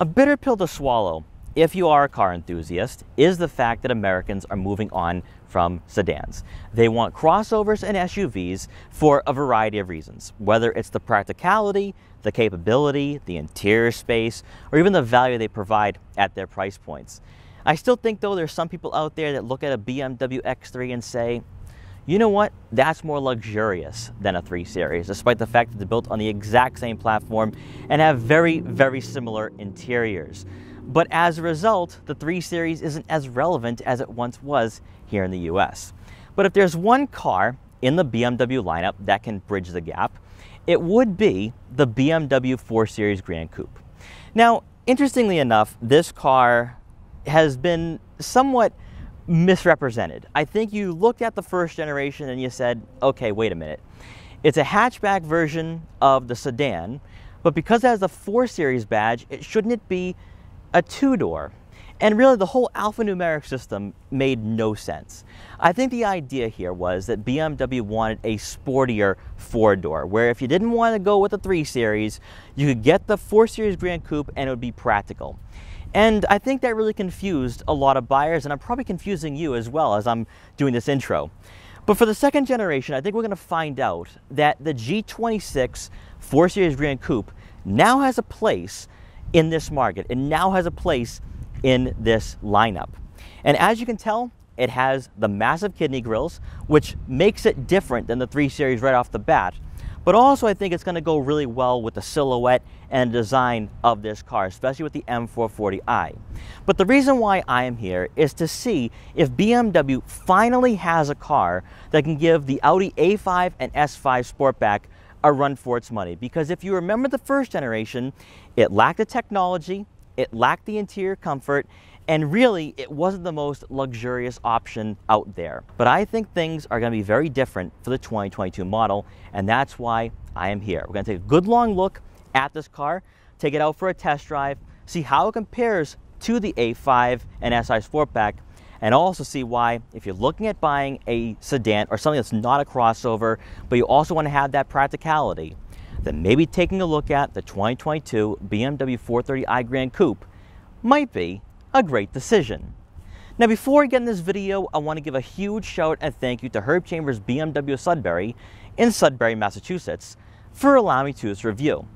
A bitter pill to swallow, if you are a car enthusiast, is the fact that Americans are moving on from sedans. They want crossovers and SUVs for a variety of reasons, whether it's the practicality, the capability, the interior space, or even the value they provide at their price points. I still think, though, there's some people out there that look at a BMW X3 and say, you know what, that's more luxurious than a 3 Series, despite the fact that they're built on the exact same platform and have very, very similar interiors. But as a result, the 3 Series isn't as relevant as it once was here in the US. But if there's one car in the BMW lineup that can bridge the gap, it would be the BMW 4 Series Gran Coupe. Now, interestingly enough, this car has been somewhat misrepresented. I think you looked at the first generation and you said, okay, wait a minute. It's a hatchback version of the sedan, but because it has the 4 Series badge, shouldn't it be a 2-door? And really, the whole alphanumeric system made no sense. I think the idea here was that BMW wanted a sportier 4-door, where if you didn't want to go with the 3 Series, you could get the 4 Series Gran Coupe and it would be practical. And I think that really confused a lot of buyers, and I'm probably confusing you as well as I'm doing this intro. But for the second generation, I think we're going to find out that the G26 4 Series Gran Coupe now has a place in this market. It now has a place in this lineup. And as you can tell, it has the massive kidney grills, which makes it different than the 3 Series right off the bat. But also, I think it's going to go really well with the silhouette and design of this car, especially with the M440i. But the reason why I am here is to see if BMW finally has a car that can give the Audi A5 and S5 Sportback a run for its money. Because if you remember the first generation, it lacked the technology, it lacked the interior comfort, and really, it wasn't the most luxurious option out there. But I think things are going to be very different for the 2022 model, and that's why I am here. We're going to take a good long look at this car, take it out for a test drive, see how it compares to the A5 and SI Sportback, and also see why, if you're looking at buying a sedan or something that's not a crossover, but you also want to have that practicality, then maybe taking a look at the 2022 BMW 430i Gran Coupe might be a great decision. Now, before we get in this video, I want to give a huge shout and thank you to Herb Chambers BMW Sudbury in Sudbury, Massachusetts, for allowing me to do this review.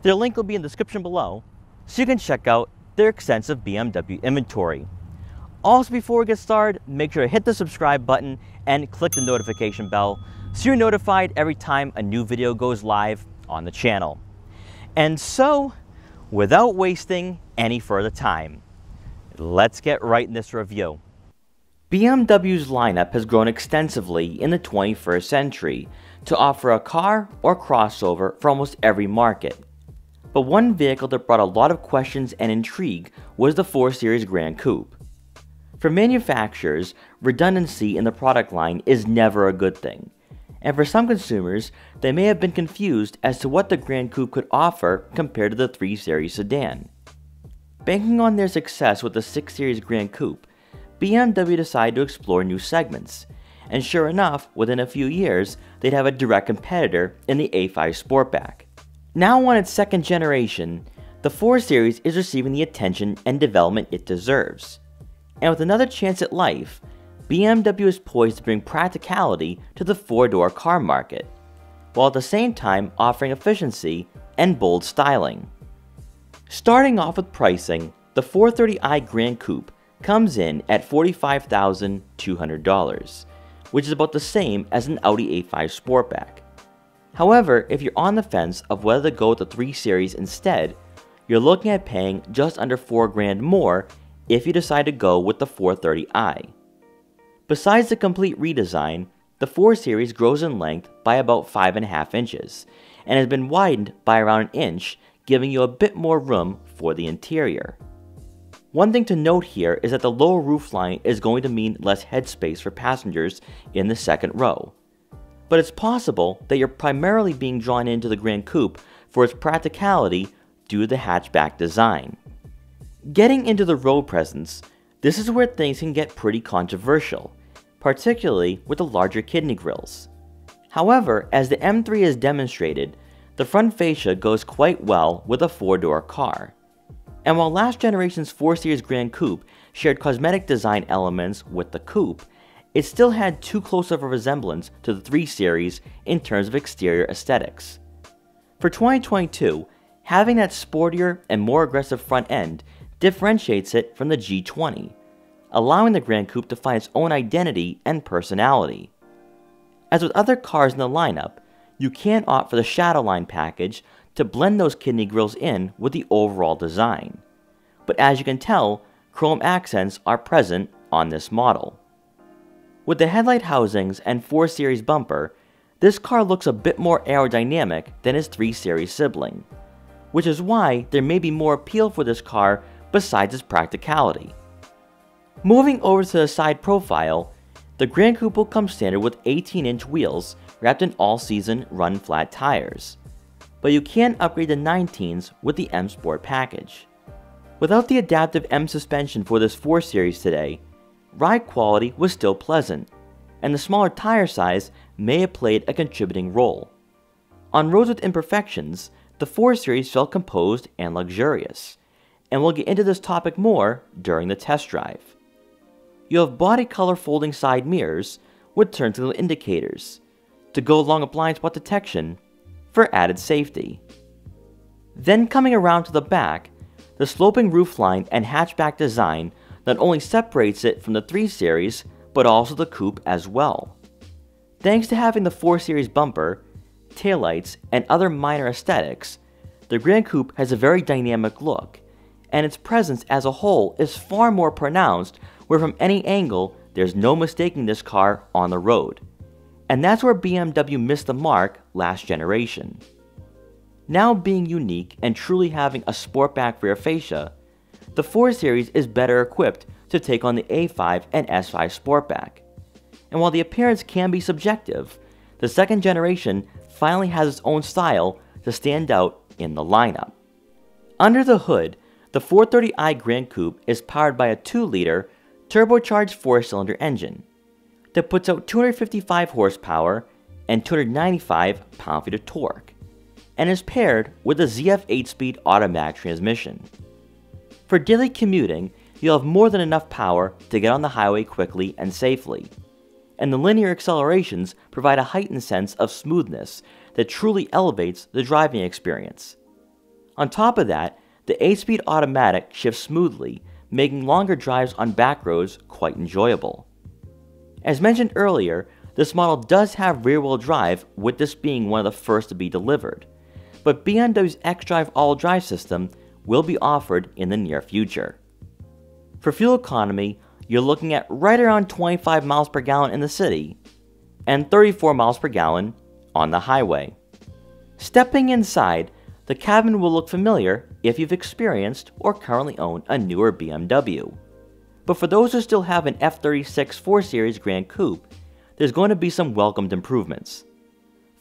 Their link will be in the description below, so you can check out their extensive BMW inventory. Also, before we get started, make sure to hit the subscribe button and click the notification bell so you're notified every time a new video goes live on the channel. And so, without wasting any further time, let's get right in this review. BMW's lineup has grown extensively in the 21st century to offer a car or crossover for almost every market. But one vehicle that brought a lot of questions and intrigue was the 4 Series Gran Coupe. For manufacturers, redundancy in the product line is never a good thing. And for some consumers, they may have been confused as to what the Gran Coupe could offer compared to the 3 Series sedan. Banking on their success with the 6 Series Gran Coupe, BMW decided to explore new segments, and sure enough, within a few years, they'd have a direct competitor in the A5 Sportback. Now on its second generation, the 4 Series is receiving the attention and development it deserves. And with another chance at life, BMW is poised to bring practicality to the 4-door car market, while at the same time offering efficiency and bold styling. Starting off with pricing, the 430i Gran Coupe comes in at $45,200, which is about the same as an Audi A5 Sportback. However, if you're on the fence of whether to go with the 3 Series instead, you're looking at paying just under $4,000 more if you decide to go with the 430i. Besides the complete redesign, the 4 Series grows in length by about 5.5 inches, and has been widened by around an inch, giving you a bit more room for the interior. One thing to note here is that the lower roofline is going to mean less headspace for passengers in the second row. But it's possible that you're primarily being drawn into the Gran Coupe for its practicality due to the hatchback design. Getting into the road presence, this is where things can get pretty controversial, particularly with the larger kidney grills. However, as the M3 has demonstrated, the front fascia goes quite well with a 4-door car. And while last generation's 4 Series Gran Coupe shared cosmetic design elements with the Coupe, it still had too close of a resemblance to the 3 Series in terms of exterior aesthetics. For 2022, having that sportier and more aggressive front end differentiates it from the G20, allowing the Gran Coupe to find its own identity and personality. As with other cars in the lineup, you can opt for the Shadowline package to blend those kidney grills in with the overall design. But as you can tell, chrome accents are present on this model. With the headlight housings and 4 Series bumper, this car looks a bit more aerodynamic than its 3 Series sibling, which is why there may be more appeal for this car besides its practicality. Moving over to the side profile, the Gran Coupe will come standard with 18-inch wheels wrapped in all-season run-flat tires, but you can upgrade to 19s with the M Sport package. Without the adaptive M suspension for this 4 Series today, ride quality was still pleasant, and the smaller tire size may have played a contributing role. On roads with imperfections, the 4 Series felt composed and luxurious, and we'll get into this topic more during the test drive. You have body color folding side mirrors with turn signal indicators to go along with blind spot detection for added safety. Then coming around to the back, the sloping roofline and hatchback design not only separates it from the 3 Series, but also the Coupe as well. Thanks to having the 4 Series bumper, taillights, and other minor aesthetics, the Gran Coupe has a very dynamic look, and its presence as a whole is far more pronounced, where from any angle there's no mistaking this car on the road. And that's where BMW missed the mark last generation. Now being unique and truly having a sportback rear fascia, the 4 Series is better equipped to take on the A5 and S5 Sportback. And while the appearance can be subjective, the second generation finally has its own style to stand out in the lineup. Under the hood, the 430i Gran Coupe is powered by a 2-liter turbocharged 4-cylinder engine that puts out 255 horsepower and 295 pound-feet of torque, and is paired with a ZF 8-speed automatic transmission. For daily commuting, you'll have more than enough power to get on the highway quickly and safely, and the linear accelerations provide a heightened sense of smoothness that truly elevates the driving experience. On top of that, the 8-speed automatic shifts smoothly, making longer drives on back roads quite enjoyable. As mentioned earlier, this model does have rear-wheel drive, with this being one of the first to be delivered, but BMW's xDrive all-wheel drive system will be offered in the near future. For fuel economy, you're looking at right around 25 miles per gallon in the city, and 34 miles per gallon on the highway. Stepping inside, the cabin will look familiar if you've experienced or currently own a newer BMW. But for those who still have an F36 4 Series Gran Coupe, there's going to be some welcomed improvements.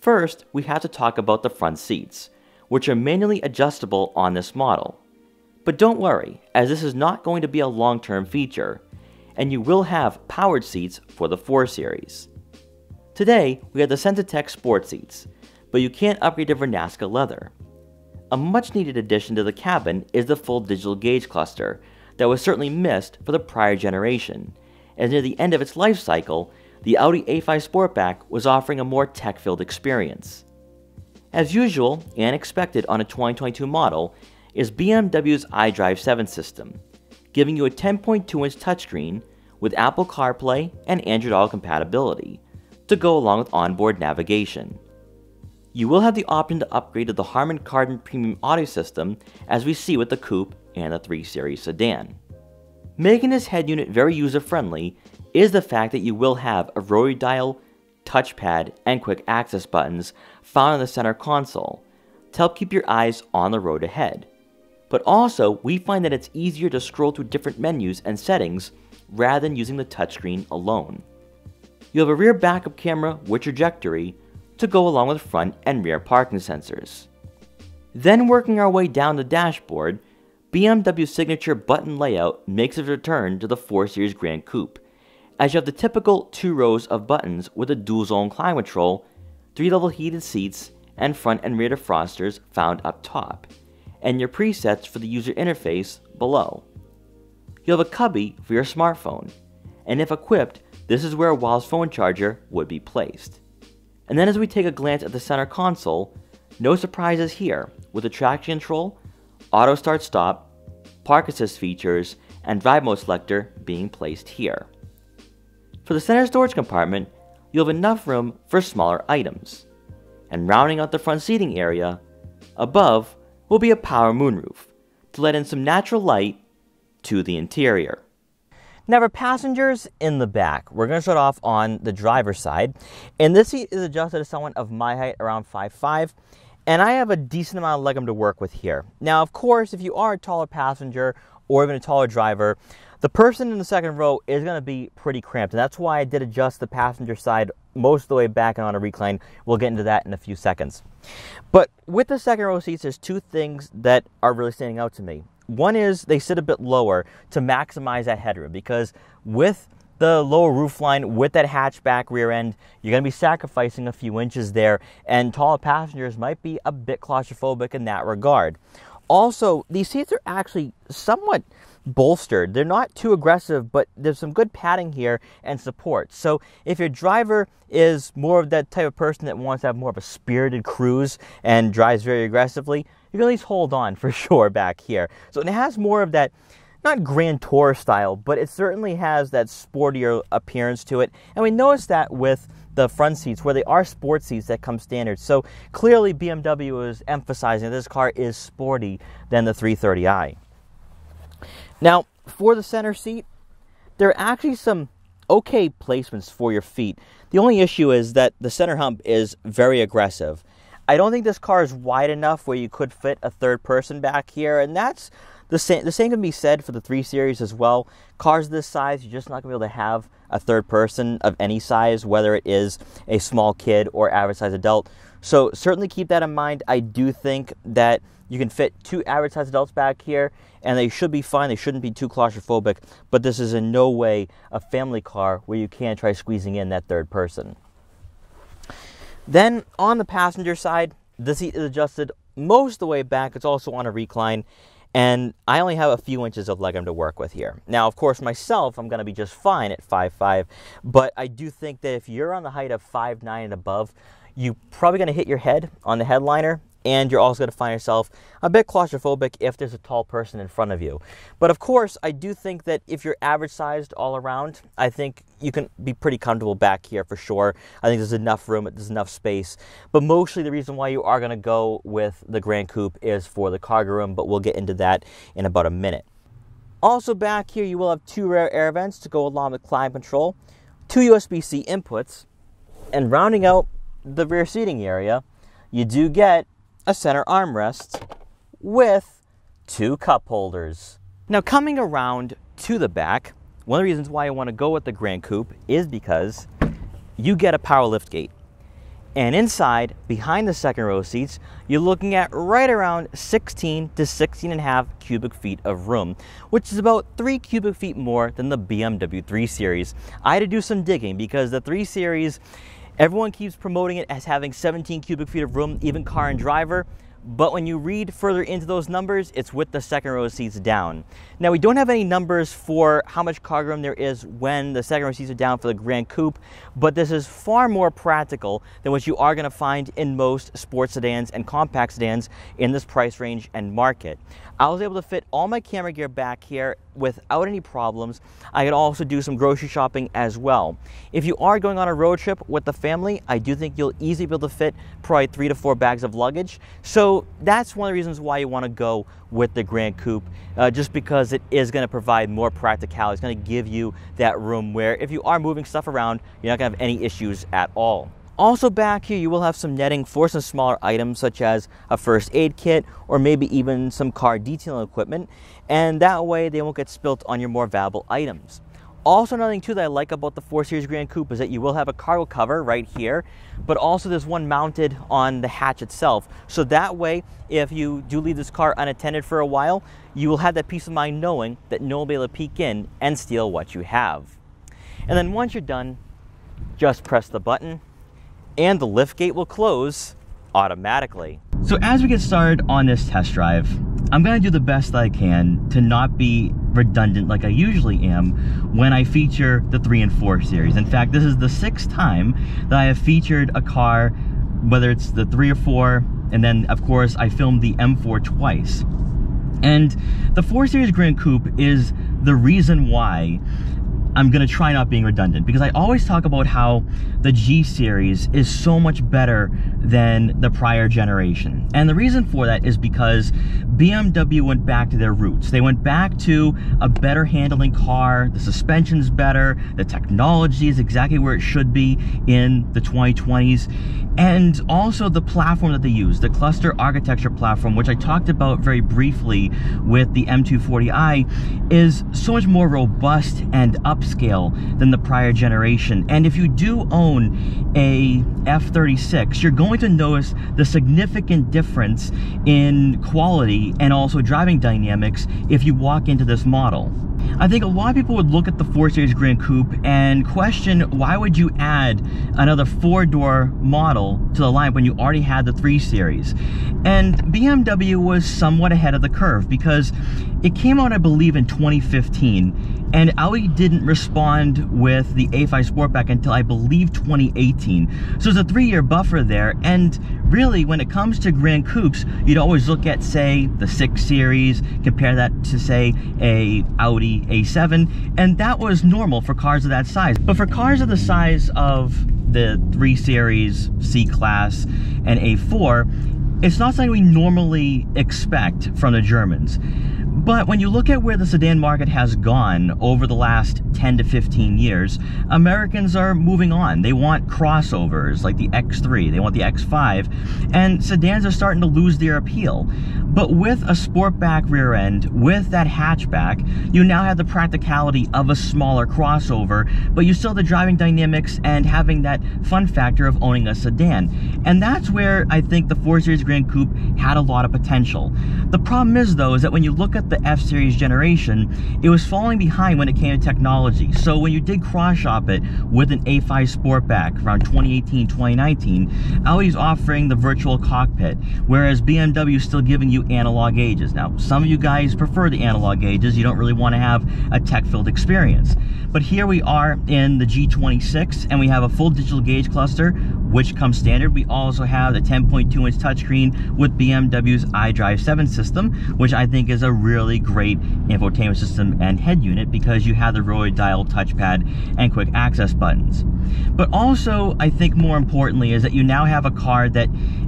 First, we have to talk about the front seats, which are manually adjustable on this model. But don't worry, as this is not going to be a long-term feature, and you will have powered seats for the 4 Series. Today, we have the Sensitech Sport seats, but you can't upgrade to Vernasca leather. A much-needed addition to the cabin is the full digital gauge cluster that was certainly missed for the prior generation, as near the end of its life cycle, the Audi A5 Sportback was offering a more tech-filled experience. As usual, and expected on a 2022 model, is BMW's Idrive 7 system, giving you a 10.2-inch touchscreen with Apple CarPlay and Android Auto compatibility to go along with onboard navigation. You will have the option to upgrade to the Harman Kardon Premium Audio system, as we see with the Coupe and the 3 Series sedan. Making this head unit very user-friendly is the fact that you will have a rotary dial, touchpad, and quick access buttons found in the center console to help keep your eyes on the road ahead. But also, we find that it's easier to scroll through different menus and settings rather than using the touchscreen alone. You have a rear backup camera with trajectory to go along with front and rear parking sensors. Then working our way down the dashboard, BMW's signature button layout makes its return to the 4 Series Gran Coupe, as you have the typical 2 rows of buttons with a dual-zone climate control, 3 level heated seats, and front and rear defrosters found up top, and your presets for the user interface below. You'll have a cubby for your smartphone, and if equipped, this is where a wireless phone charger would be placed. And then as we take a glance at the center console, no surprises here, with the traction control, auto start stop, park assist features, and drive mode selector being placed here. For the center storage compartment, you'll have enough room for smaller items. And rounding out the front seating area, above will be a power moonroof to let in some natural light to the interior. Now for passengers in the back, we're going to start off on the driver's side, and this seat is adjusted to someone of my height, around 5'5", and I have a decent amount of legroom to work with here. Now of course, if you are a taller passenger or even a taller driver, the person in the second row is going to be pretty cramped, and that's why I did adjust the passenger side most of the way back and on a recline. We'll get into that in a few seconds. But with the second row seats, there's two things that are really standing out to me. One is they sit a bit lower to maximize that headroom, because with the lower roofline, with that hatchback rear end, you're going to be sacrificing a few inches there, and taller passengers might be a bit claustrophobic in that regard. Also, these seats are actually somewhat bolstered. They're not too aggressive, but there's some good padding here and support. So if your driver is more of that type of person that wants to have more of a spirited cruise and drives very aggressively, you can at least hold on for sure back here. So it has more of that, not Grand Tour style, but it certainly has that sportier appearance to it. And we notice that with the front seats, where they are sport seats that come standard. So clearly BMW is emphasizing that this car is sporty than the 330i. Now, for the center seat, there are actually some okay placements for your feet. The only issue is that the center hump is very aggressive. I don't think this car is wide enough where you could fit a third person back here, and that's the same can be said for the 3 Series as well. Cars this size, you're just not going to be able to have a third person of any size, whether it is a small kid or average size adult. So certainly keep that in mind. I do think that you can fit 2 average size adults back here, and they should be fine. They shouldn't be too claustrophobic, but this is in no way a family car where you can't try squeezing in that third person. Then on the passenger side, the seat is adjusted most of the way back. It's also on a recline, and I only have a few inches of legroom to work with here. Now, of course, myself, I'm going to be just fine at 5'5", but I do think that if you're on the height of 5'9" and above, you're probably going to hit your head on the headliner, and you're also going to find yourself a bit claustrophobic if there's a tall person in front of you. But of course, I do think that if you're average sized all around, I think you can be pretty comfortable back here for sure. I think there's enough room, there's enough space. But mostly the reason why you are going to go with the Gran Coupe is for the cargo room, but we'll get into that in about a minute. Also back here, you will have 2 rear air vents to go along with climate control, 2 USB-C inputs, and rounding out the rear seating area, you do get a center armrest with 2 cup holders. Now coming around to the back, one of the reasons why I want to go with the Gran Coupe is because you get a power liftgate. And inside, behind the second row seats, you're looking at right around 16 to 16.5 cubic feet of room, which is about 3 cubic feet more than the BMW 3 Series. I had to do some digging because the 3 Series, everyone keeps promoting it as having 17 cubic feet of room, even car and driver. But when you read further into those numbers, it's with the second row seats down. Now, we don't have any numbers for how much cargo room there is when the second row seats are down for the Gran Coupe, but this is far more practical than what you are going to find in most sports sedans and compact sedans in this price range and market. I was able to fit all my camera gear back here without any problems. I could also do some grocery shopping as well. If you are going on a road trip with the family, I do think you'll easily be able to fit probably 3 to 4 bags of luggage. So that's one of the reasons why you want to go with the Gran Coupe, just because it is going to provide more practicality. It's going to give you that room where if you are moving stuff around, you're not going to have any issues at all. Also back here, you will have some netting for some smaller items such as a first aid kit or maybe even some car detailing equipment, and that way they won't get spilt on your more valuable items. Also, another thing too that I like about the 4 Series Gran Coupe is that you will have a cargo cover right here, but also there's one mounted on the hatch itself. So that way, if you do leave this car unattended for a while, you will have that peace of mind knowing that no one will be able to peek in and steal what you have. And then once you're done, just press the button and the liftgate will close automatically. So as we get started on this test drive, I'm gonna do the best I can to not be redundant like I usually am when I feature the 3 and 4 series. In fact, this is the 6th time that I have featured a car, whether it's the 3 or 4, and then of course I filmed the M4 twice. And the 4 Series Gran Coupe is the reason why I'm gonna try not being redundant, because I always talk about how the G series is so much better than the prior generation. And the reason for that is because BMW went back to their roots. They went back to a better handling car, the suspension's better, the technology is exactly where it should be in the 2020s, and also the platform that they use, the cluster architecture platform, which I talked about very briefly with the M240i, is so much more robust and upscale than the prior generation. And if you do own a F36, you're going to notice the significant difference in quality and also driving dynamics if you walk into this model. I think a lot of people would look at the 4 Series Gran Coupe and question, why would you add another 4-door model to the line when you already had the 3 Series? And BMW was somewhat ahead of the curve, because it came out, I believe, in 2015, and Audi didn't respond with the A5 Sportback until, I believe, 2018. So there's a 3-year buffer there, and really, when it comes to Gran Coupes, you'd always look at, say, the 6 Series, compare that to, say, a Audi A7, and that was normal for cars of that size. But for cars of the size of the 3 Series, C-Class, and A4, it's not something we normally expect from the Germans. But when you look at where the sedan market has gone over the last 10 to 15 years, Americans are moving on. They want crossovers like the X3, they want the X5, and sedans are starting to lose their appeal. But with a Sportback rear end, with that hatchback, you now have the practicality of a smaller crossover, but you still have the driving dynamics and having that fun factor of owning a sedan. And that's where I think the 4 Series Gran Coupe had a lot of potential. The problem is, though, is that when you look at the F Series generation, it was falling behind when it came to technology. So when you did cross-shop it with an A5 Sportback around 2018, 2019, Audi's offering the virtual cockpit, whereas BMW is still giving you analog gauges. Now, some of you guys prefer the analog gauges. You don't really want to have a tech-filled experience. But here we are in the G26, and we have a full digital gauge cluster, which comes standard. We also have the 10.2-inch touchscreen with BMW's Idrive 7 system, which I think is a really great infotainment system and head unit, because you have the rotary dial touchpad and quick access buttons. But also, I think more importantly, is that you now have a car that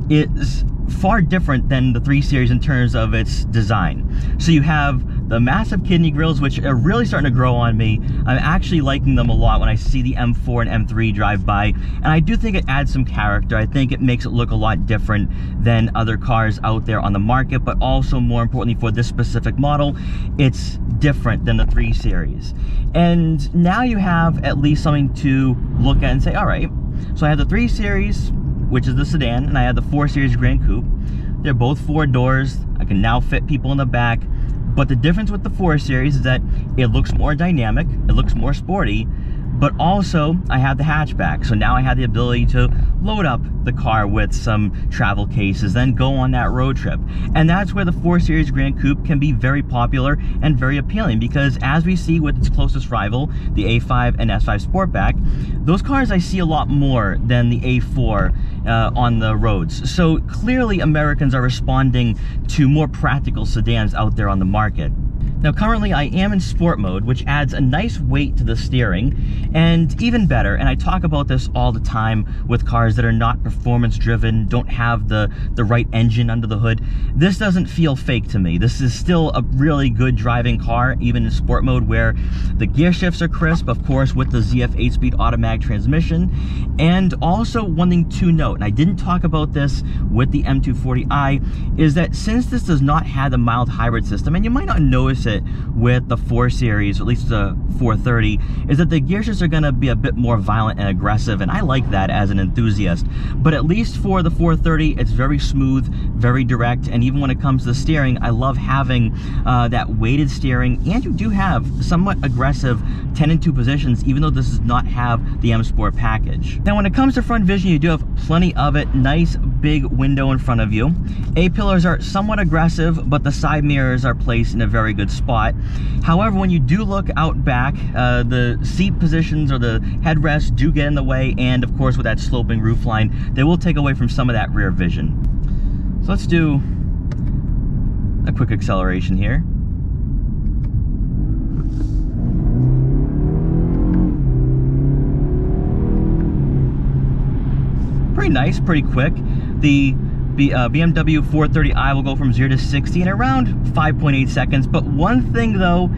is far different than the 3 Series in terms of its design. So you have the massive kidney grills, which are really starting to grow on me. I'm actually liking them a lot when I see the M4 and M3 drive by, and I do think it adds some character. I think it makes it look a lot different than other cars out there on the market, but also, more importantly, for this specific model, it's different than the 3 Series. And now you have at least something to look at and say, all right, so I have the 3 Series, which is the sedan, and I have the 4 Series Gran Coupe. They're both 4 doors. I can now fit people in the back. But the difference with the 4 Series is that it looks more dynamic, it looks more sporty, but also I have the hatchback. So now I have the ability to load up the car with some travel cases, then go on that road trip. And that's where the 4 Series Gran Coupe can be very popular and very appealing, because as we see with its closest rival, the A5 and S5 Sportback, those cars I see a lot more than the A4 on the roads. So clearly Americans are responding to more practical sedans out there on the market. Now currently I am in sport mode, which adds a nice weight to the steering, and even better, and I talk about this all the time with cars that are not performance driven, don't have the right engine under the hood, this doesn't feel fake to me. This is still a really good driving car, even in sport mode, where the gear shifts are crisp, of course, with the ZF 8-speed automatic transmission. And also one thing to note, and I didn't talk about this with the M240i, is that since this does not have the mild hybrid system, and you might not notice it it with the 4 Series, or at least the 430, is that the gear shifts are going to be a bit more violent and aggressive, and I like that as an enthusiast. But at least for the 430, it's very smooth, very direct, and even when it comes to the steering, I love having that weighted steering, and you do have somewhat aggressive 10 and 2 positions, even though this does not have the M Sport package. Now, when it comes to front vision, you do have plenty of it. Nice big window in front of you. A-pillars are somewhat aggressive, but the side mirrors are placed in a very good spot. However, when you do look out back, the seat positions or the headrests do get in the way, and of course with that sloping roofline, they will take away from some of that rear vision. So let's do a quick acceleration here. Pretty nice, pretty quick. The BMW 430i will go from 0 to 60 in around 5.8 seconds. But one thing though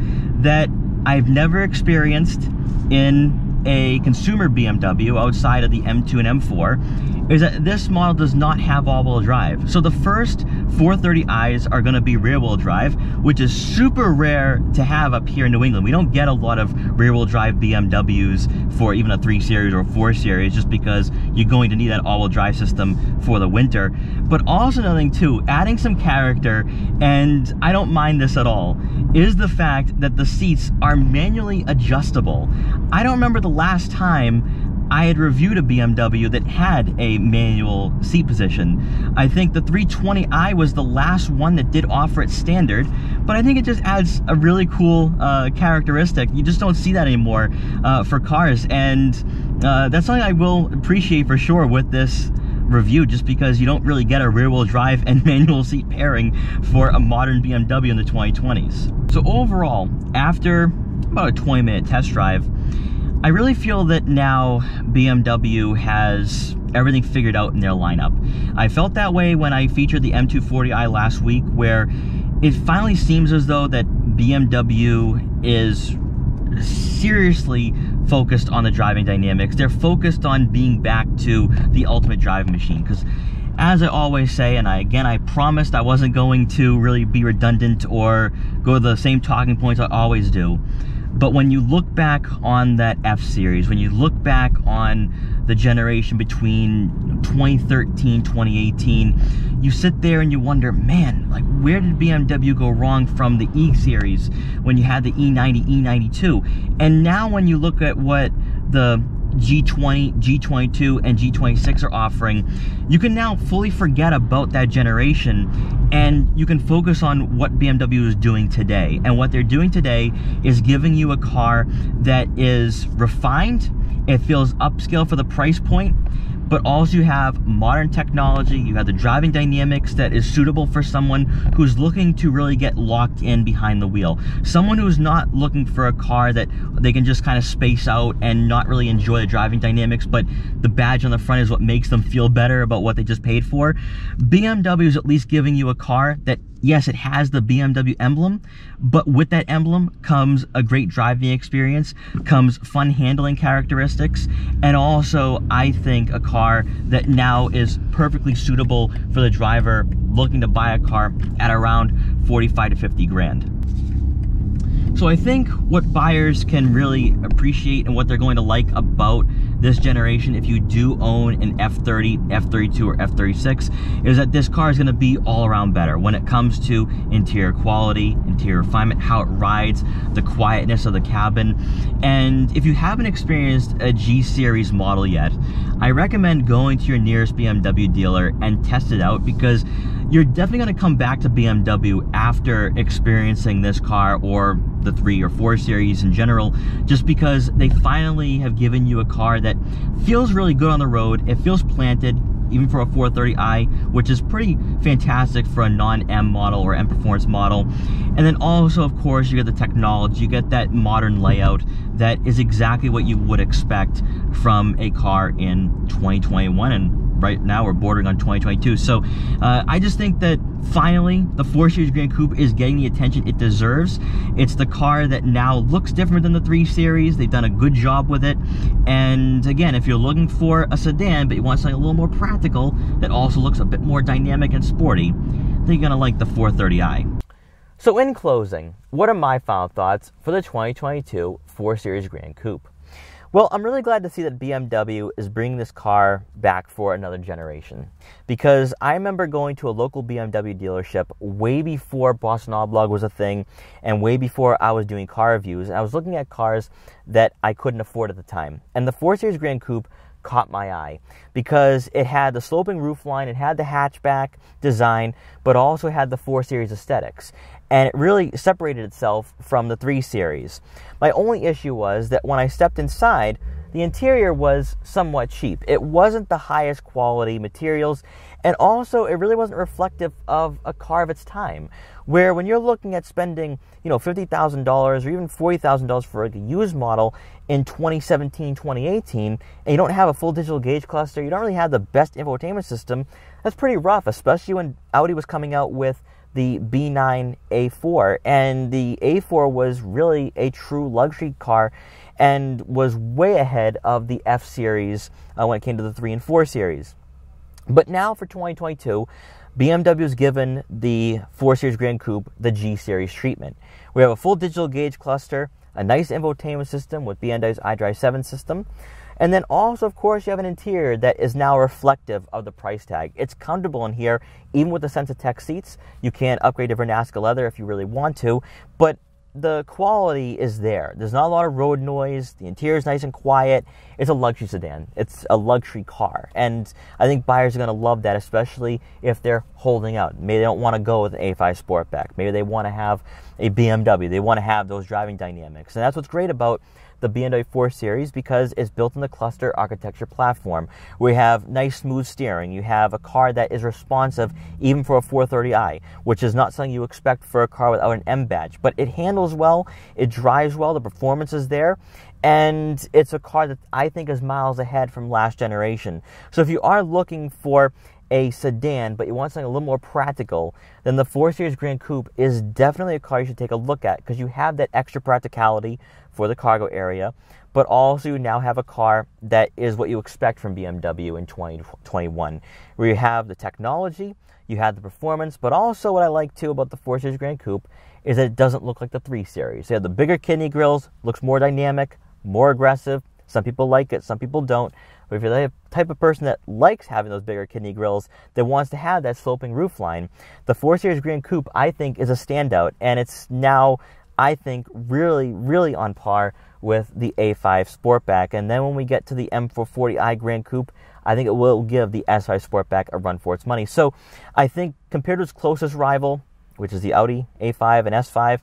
that I've never experienced in a consumer BMW outside of the M2 and M4 is that this model does not have all-wheel drive. So the first 430i's are going to be rear-wheel drive, which is super rare to have up here in New England. We don't get a lot of rear-wheel drive BMWs for even a 3 Series or 4 Series, just because you're going to need that all-wheel drive system for the winter. But also another thing too, adding some character, and I don't mind this at all, is the fact that the seats are manually adjustable. I don't remember the last time I had reviewed a BMW that had a manual seat position. I think the 320i was the last one that did offer it standard, but I think it just adds a really cool characteristic. You just don't see that anymore for cars, and that's something I will appreciate for sure with this review, just because you don't really get a rear-wheel drive and manual seat pairing for a modern BMW in the 2020s. So overall, after about a 20-minute test drive, I really feel that now BMW has everything figured out in their lineup. I felt that way when I featured the M240i last week, where it finally seems as though that BMW is seriously focused on the driving dynamics. They're focused on being back to the ultimate driving machine, because as I always say, and I promised I wasn't going to really be redundant or go to the same talking points I always do. But when you look back on that F Series, when you look back on the generation between 2013, 2018, you sit there and you wonder, man, like, where did BMW go wrong from the E Series when you had the E90, E92? And now when you look at what the G20, G22, and G26 are offering, you can now fully forget about that generation, and you can focus on what BMW is doing today. And what they're doing today is giving you a car that is refined, it feels upscale for the price point, but also you have modern technology, you have the driving dynamics that is suitable for someone who's looking to really get locked in behind the wheel. Someone who's not looking for a car that they can just kind of space out and not really enjoy the driving dynamics, but the badge on the front is what makes them feel better about what they just paid for. BMW is at least giving you a car that, yes, it has the BMW emblem, but with that emblem comes a great driving experience, comes fun handling characteristics, and also, I think, a car that now is perfectly suitable for the driver looking to buy a car at around 45 to 50 grand. So I think what buyers can really appreciate and what they're going to like about this generation, if you do own an F30, F32, or F36, is that this car is going to be all around better when it comes to interior quality, interior refinement, how it rides, the quietness of the cabin. And if you haven't experienced a G Series model yet, I recommend going to your nearest BMW dealer and test it out, because you're definitely going to come back to BMW after experiencing this car, or the 3 or 4 Series in general, just because they finally have given you a car that feels really good on the road. It feels planted, even for a 430i, which is pretty fantastic for a non-M model or M Performance model. And then also, of course, you get the technology, you get that modern layout that is exactly what you would expect from a car in 2021, and right now we're bordering on 2022. So I just think that finally the 4 Series Gran Coupe is getting the attention it deserves. It's the car that now looks different than the 3 Series. They've done a good job with it. And again, if you're looking for a sedan but you want something a little more practical that also looks a bit more dynamic and sporty, then you're gonna like the 430i. So in closing, what are my final thoughts for the 2022 4 Series Gran Coupe? Well, I'm really glad to see that BMW is bringing this car back for another generation, because I remember going to a local BMW dealership way before Boston Autoblog was a thing and way before I was doing car reviews, and I was looking at cars that I couldn't afford at the time. And the 4 Series Gran Coupe caught my eye because it had the sloping roofline, it had the hatchback design, but also had the 4 Series aesthetics. And it really separated itself from the 3 Series. My only issue was that when I stepped inside, the interior was somewhat cheap. It wasn't the highest quality materials, and also it really wasn't reflective of a car of its time. Where when you're looking at spending, $50,000 or even $40,000 for like a used model in 2017, 2018, and you don't have a full digital gauge cluster, you don't really have the best infotainment system, that's pretty rough, especially when Audi was coming out with the B9 A4, and the A4 was really a true luxury car and was way ahead of the F Series when it came to the 3 and 4 Series. But now for 2022, BMW has given the 4 Series Gran Coupe the G Series treatment. We have a full digital gauge cluster, a nice infotainment system with BMW's Idrive 7 system, and then also, of course, you have an interior that is now reflective of the price tag. It's comfortable in here, even with the Sensatech seats. You can upgrade to Vernasca leather if you really want to, but the quality is there. There's not a lot of road noise. The interior is nice and quiet. It's a luxury sedan. It's a luxury car. And I think buyers are going to love that, especially if they're holding out. Maybe they don't want to go with an A5 Sportback. Maybe they want to have a BMW. They want to have those driving dynamics. And that's what's great about the BMW 4 Series, because it's built in the cluster architecture platform. We have nice smooth steering. You have a car that is responsive even for a 430i, which is not something you expect for a car without an M badge. But it handles well, it drives well, the performance is there, and it's a car that I think is miles ahead from last generation. So if you are looking for a sedan, but you want something a little more practical, then the 4 Series Gran Coupe is definitely a car you should take a look at, because you have that extra practicality for the cargo area, but also you now have a car that is what you expect from BMW in 2021, where you have the technology, you have the performance, but also what I like too about the 4 Series Gran Coupe is that it doesn't look like the 3 Series. You have the bigger kidney grills, looks more dynamic, more aggressive. Some people like it, some people don't. But if you're the type of person that likes having those bigger kidney grills, that wants to have that sloping roofline, the 4 Series Gran Coupe, I think, is a standout. And it's now, I think, really on par with the A5 Sportback. And then when we get to the M340i Gran Coupe, I think it will give the S5 Sportback a run for its money. So I think compared to its closest rival, which is the Audi A5 and S5,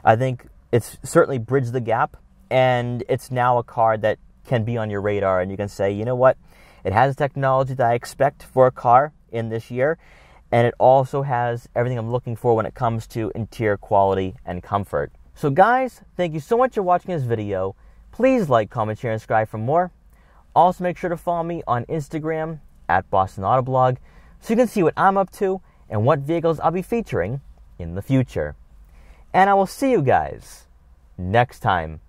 I think it's certainly bridged the gap. And it's now a car that can be on your radar, and you can say, you know what, it has the technology that I expect for a car in this year, and it also has everything I'm looking for when it comes to interior quality and comfort. So guys, thank you so much for watching this video. Please like, comment, share, and subscribe for more. Also make sure to follow me on Instagram at Boston Autoblog so you can see what I'm up to and what vehicles I'll be featuring in the future. And I will see you guys next time.